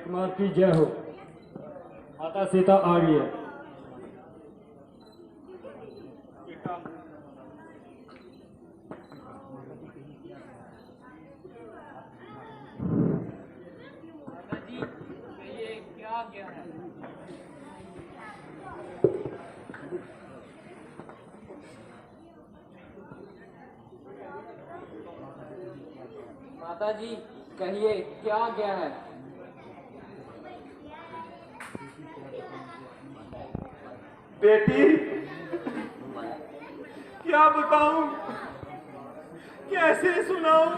कुमार की जय हो। माता सीता आ रही है। माता जी कहिए क्या गया है। बेटी, क्या बताऊं, कैसे सुनाऊं,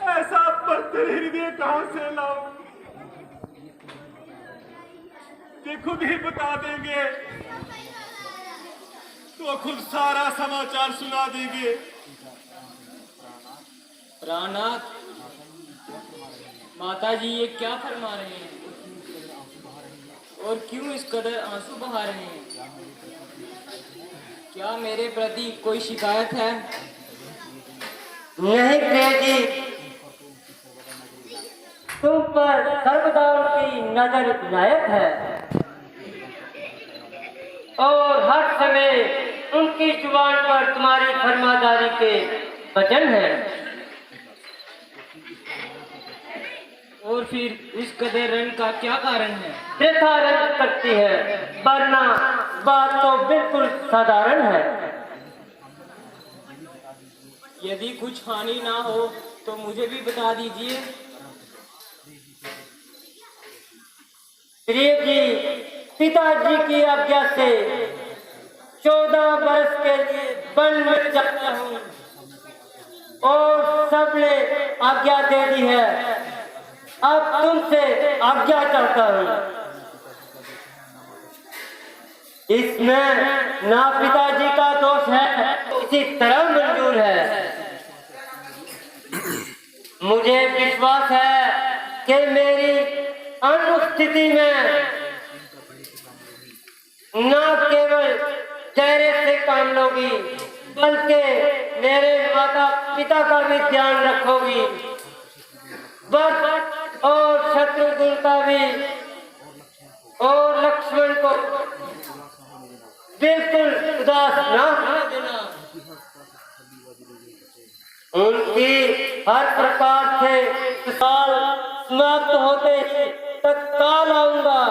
ऐसा पत्थर हृदय कहां से लाऊं। ये खुद ही बता देंगे तो खुद सारा समाचार सुना देंगे। प्राणनाथ, माता जी ये क्या फरमा रहे हैं और क्यों इस कदर आंसू बहा रहे हैं? क्या मेरे प्रति कोई शिकायत है? नहीं प्रिय जी, तुम पर सर्वदा उनकी नजर इनायत है और हर समय उनकी जुबान पर तुम्हारी फरमादारी के वचन है। और फिर इस कदर रंग का क्या कारण है? वृथा रंग करती है, वरना बात तो बिल्कुल साधारण है। यदि कुछ हानि ना हो तो मुझे भी बता दीजिए। प्रिय जी, पिताजी की आज्ञा से 14 वर्ष के लिए वन में जाता हूँ और सबने आज्ञा दे दी है। अब तुमसे आज्ञा चाहता हूँ। इसमें ना पिताजी का दोष है, इसी तरह मंजूर है। मुझे विश्वास है कि मेरी अनुपस्थिति में न केवल चेहरे से काम लोगी, बल्कि मेरे माता पिता का भी ध्यान रखोगी। भरत और शत्रुघ्न का भी और लक्ष्मण को बिल्कुल उदास न होने देना। उनकी हर प्रकार से साल समाप्त होते ही तत्काल आऊंगा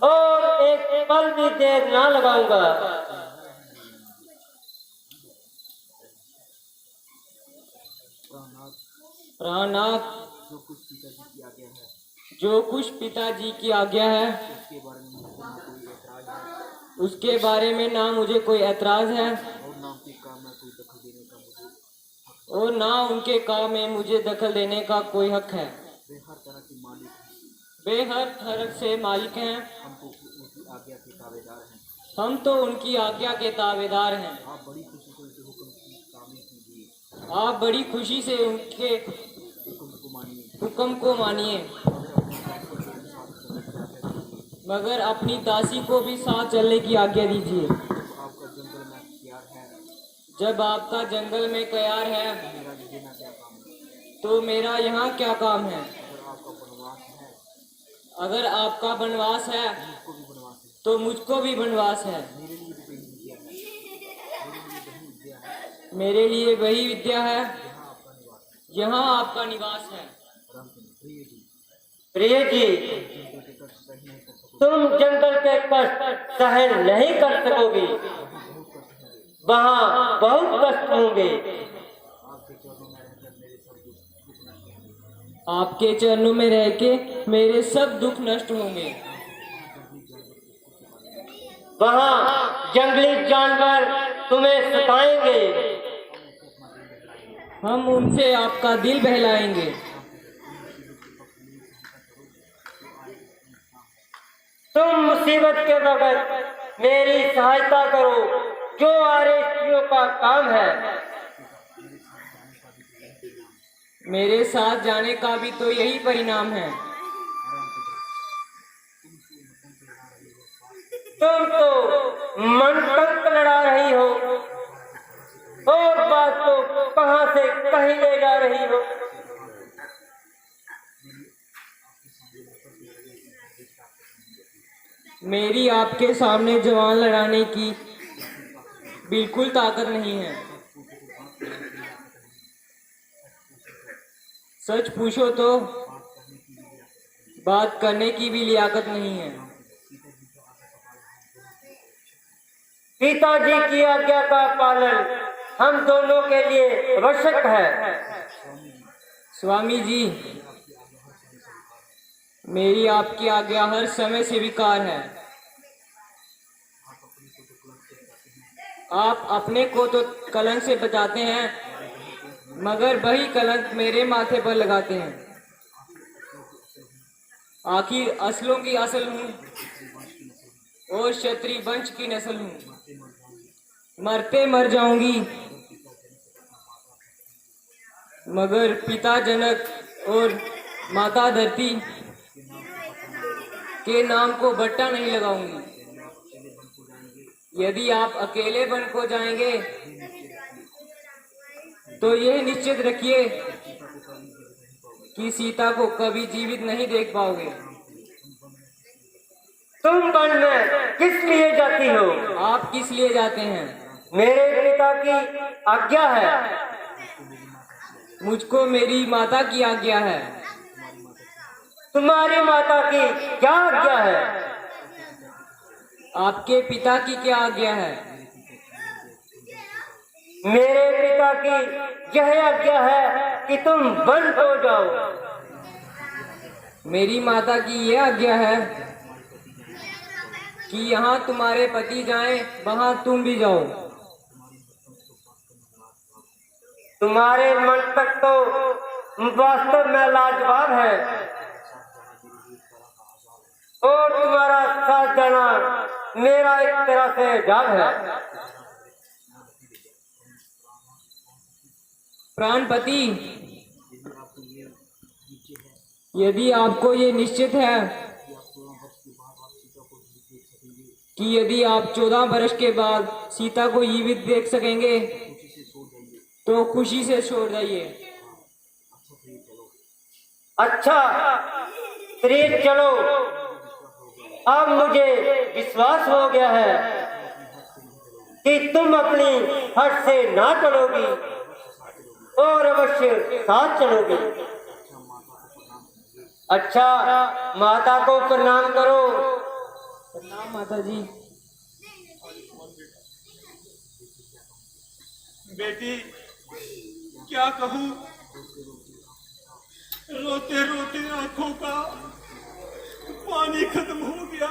और एक पल भी देर ना लगाऊंगा। प्राणनाथ, जो कुछ पिताजी की आज्ञा है उसके बारे में ना मुझे कोई ऐतराज है और ना उनके काम में मुझे दखल देने का कोई हक है। वे हर तरह से मालिक हैं, हम तो उनकी आज्ञा के ताबेदार हैं। आप बड़ी खुशी से उनके हुक्म को मानिए, मगर अपनी दासी को भी साथ चलने की आज्ञा दीजिए। जब आपका जंगल में कयार है तो मेरा यहाँ क्या काम है? अगर आपका वनवास है तो मुझको भी वनवास है। मेरे लिए वही विद्या है, यहाँ आपका निवास है। प्रिय जी, तुम जंगल के कष्ट सहन नहीं कर सकोगी, वहाँ बहुत कष्ट होंगे। आपके चरणों में रह के मेरे सब दुख नष्ट होंगे। वहाँ जंगली जानवर तुम्हें सताएंगे, हम उनसे आपका दिल बहलाएंगे। तुम मुसीबत के वक्त मेरी सहायता करो, जो आर्यों का काम है। मेरे साथ जाने का भी तो यही परिणाम है। तुम तो मन तंक लड़ा रही हो और बात तो कहां से कहीं ले जा रही हो। मेरी आपके सामने जवान लड़ाने की बिल्कुल ताकत नहीं है। सच पूछो तो बात करने की भी लियाकत नहीं है। पिताजी की आज्ञा का पालन हम दोनों के लिए आवश्यक है। स्वामी जी, मेरी आपकी आज्ञा हर समय स्वीकार है। आप अपने को तो कलंक से बचाते हैं, मगर वही कलंक मेरे माथे पर लगाते हैं। आखिर असलों की असल हूँ और क्षत्रिय वंश की नस्ल हूँ। मरते मर जाऊंगी, मगर पिता जनक और माता धरती के नाम को बट्टा नहीं लगाऊंगी। यदि आप अकेले वन को जाएंगे तो यह निश्चित रखिए कि सीता को कभी जीवित नहीं देख पाओगे। तुम वन में किस लिए जाती हो? आप किस लिए जाते हैं? मेरे पिता की आज्ञा है। मुझको मेरी माता की आज्ञा है। तुम्हारी माता की क्या आज्ञा है? आपके पिता की क्या आज्ञा है? मेरे पिता की यह आज्ञा है कि तुम वन को जाओ। मेरी माता की यह आज्ञा है कि यहाँ तुम्हारे पति जाएं, वहाँ तुम भी जाओ। तुम्हारे मन तक तो वास्तव में लाजवाब है और तुम्हारा साथ देना मेरा एक तरह से जान है। प्राणपति, यदि आपको ये निश्चित है कि यदि आप 14 वर्ष के बाद सीता को जीवित देख सकेंगे तो खुशी से छोड़ जाइए। अच्छा, फिर चलो। अब मुझे विश्वास हो गया है कि तुम अपनी हट से ना चलोगी और अवश्य साथ चलोगी। अच्छा, माता को प्रणाम करो। प्रणाम माता जी। बेटी, क्या कहूँ, रोते रोते आंखों का पानी खत्म हो गया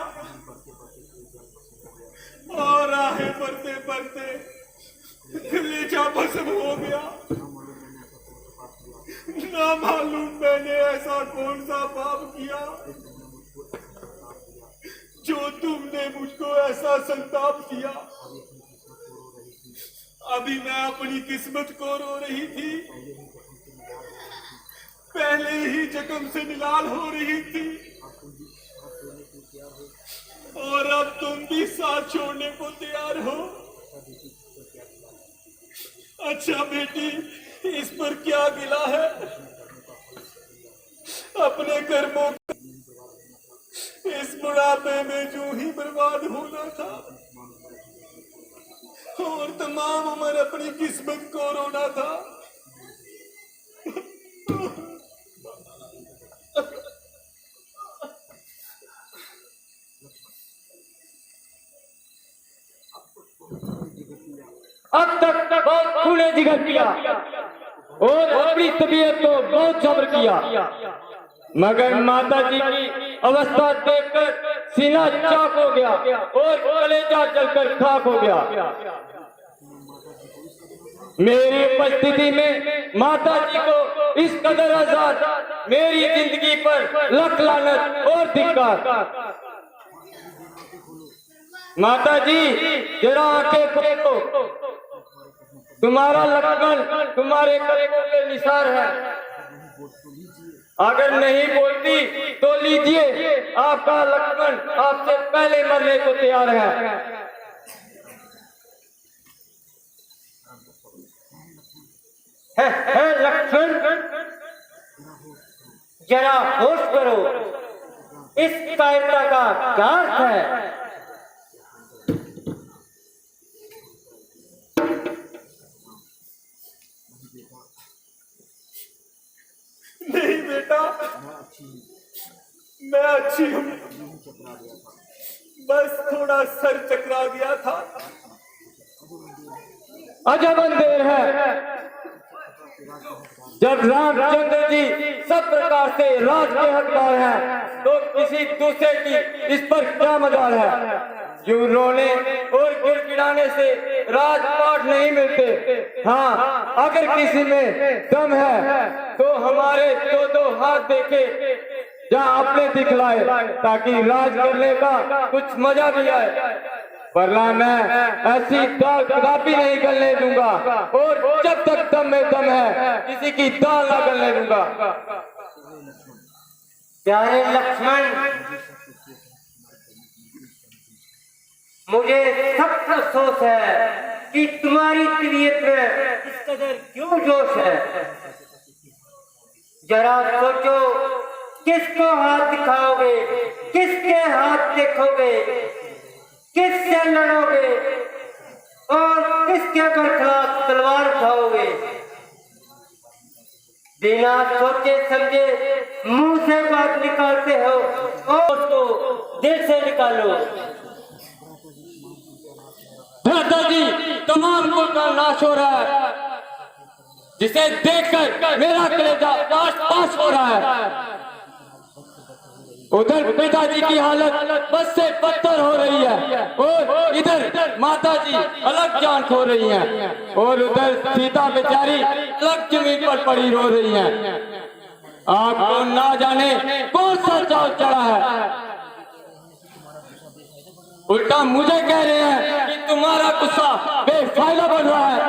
और राहें बढ़ते बढ़ते कलेजा भस्म हो गया। ना मालूम मैंने ऐसा कौन सा पाप किया जो तुमने मुझको ऐसा संताप दिया। अभी मैं अपनी किस्मत को रो रही थी, पहले ही जख्म से निलाल हो रही थी और अब तुम भी साथ छोड़ने को तैयार हो। अच्छा बेटी, इस पर क्या गिला है? अपने कर्मों इस बुढ़ापे में जो ही बर्बाद होना था और तमाम उम्र अपनी किस्मत को रोना था। अब तक बहुत खूने जिगर किया और अपनी तबीयत को बहुत सब्र किया, मगर माता जी की अवस्था देखकर सीना चाक हो गया और कलेजा जलकर खाक हो गया। मेरी उपस्थिति में माता जी को इस कदर आजाद, मेरी जिंदगी पर लख लानत और धिक्कार। माता जी, जरा आंखें खोलो, तुम्हारा लक्ष्मण तुम्हारे कदमों पे निसार है। अगर नहीं बोलती तो लीजिए, आपका लक्ष्मण आपसे पहले मरने को तैयार है। लक्ष्मण, जरा होश करो। इस कायरता का क्या अर्थ है? नहीं बेटा, मैं अच्छी हूँ, बस थोड़ा सर चकरा गया था। अजब अंधेर है। जब रामचंद्र जी सब प्रकार से राज के हकदार हैं, तो किसी दूसरे की इस पर क्या मजाल है? यूं रोने और गिड़गिड़ाने से राजपाट नहीं मिलते। हाँ, अगर किसी में दम है तो हमारे दो दो हाथ देखे या अपने दिखलाए, ताकि राज करने का कुछ मजा भी आए। वरना मैं ऐसी दाल कदापि नहीं गलने दूंगा, और जब तक दम में दम है किसी की दाल ना गलने दूंगा। प्यारे लक्ष्मण, मुझे सख्त अफसोस है कि तुम्हारी तबीयत में इस कदर क्यों जोश है। जरा सोचो, किसको हाथ दिखाओगे, किसके हाथ देखोगे, किससे लड़ोगे और किसके बरखलाफ तलवार उठाओगे। बिना सोचे समझे मुंह से बात निकालते हो और उसको दिल से निकालो। दादाजी, तमाम कुल का नाश हो रहा है, जिसे देखकर मेरा कलेजा पास पास हो रहा है। उधर पिताजी की हालत बस से बदतर हो रही है, और इधर माताजी अलग जान खो रही हैं, और उधर सीता बेचारी अलग जमीन पर पड़ी रो रही हैं। आपको ना जाने कौन सा चाव चढ़ा है। उल्टा मुझे कह रहे हैं कि तुम्हारा गुस्सा बेफायदा बन रहा है।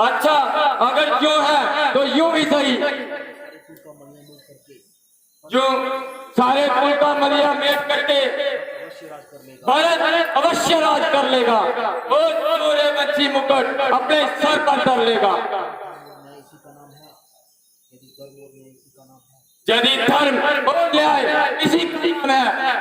अच्छा, अगर यूं है तो यूं ही सही। जो सारे कुल का मलिया मेट करके भारत अवश्य राज कर लेगा, और सूर्यवंशी मुकुट अपने सर पर धर लेगा। यदि धर्म और न्याय इसी का है,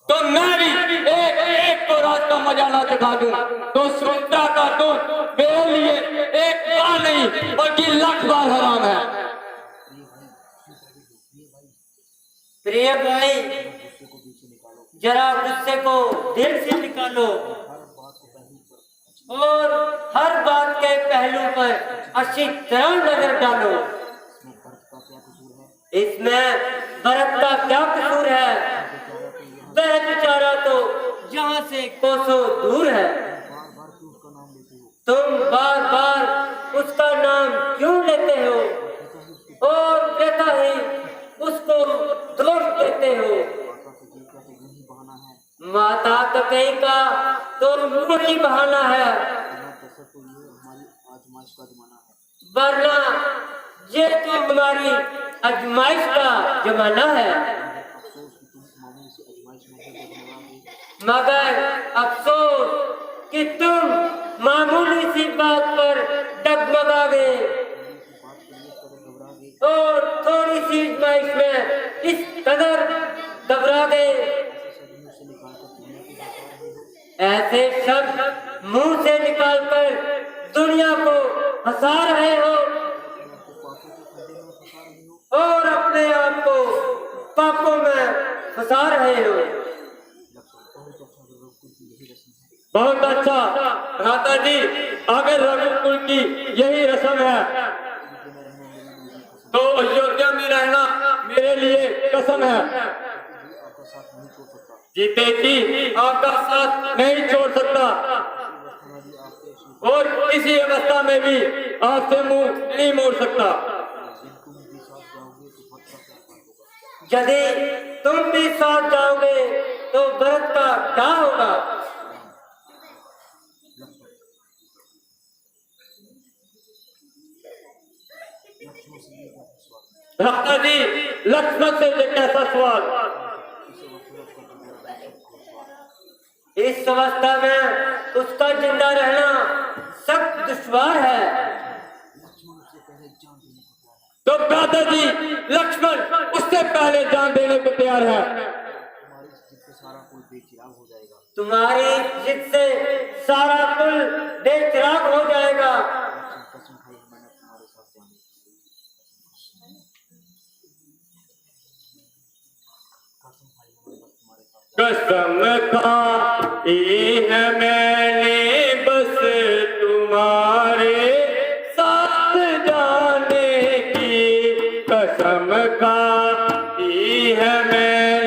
तो मैं भी एक एक को राज का मजा ना चखा दूं, तो सुमित्रा का दूध मेरे लिए एक बार नहीं बल्कि लाख बार हराम है। प्रिय भाई, जरा गुस्से को दिल से निकालो और हर बात के पहलू पर अच्छी तरह नजर डालो। इसमें भरत का क्या कसूर है? वह बेचारा तो यहाँ से कोसों दूर है। तुम बार बार उसका नाम क्यों लेते हो और देता ही उसको दोष देते हो? माता तो कहीं का तो ही बहाना है, वरना ये तो हमारी आजमाइश का जमाना है। मगर अफसोस कि तुम मामूली सी बात पर डगमगा गए और थोड़ी सी आजमाइश में इस कदर घबरा गए। ऐसे शब्द मुंह से निकालकर दुनिया को हंसा रहे हो और अपने आप को पापों में फंसा रहे हो। बहुत अच्छा भ्राता जी, अगर रघुकुल की यही रस्म है तो अयोध्या में रहना मेरे लिए कसम है। जीते जी आपका साथ नहीं छोड़ सकता और किसी अवस्था में भी आपसे मुंह नहीं मोड़ सकता। यदि तुम भी साथ जाओगे तो भरत का क्या होगा? भ्राता जी, लक्ष्मण से ये कैसा सवाल? इस अवस्था में उसका जिंदा रहना सख्त दुश्वार है। तो भ्राता जी लक्ष्मण उससे पहले जान देने को तैयार है। तुम्हारी जिद से सारा कुल बेचिराग हो जाएगा। कसम खाई है मैंने बस तुम्हारे साथ जाने की, कसम खाई है मैंने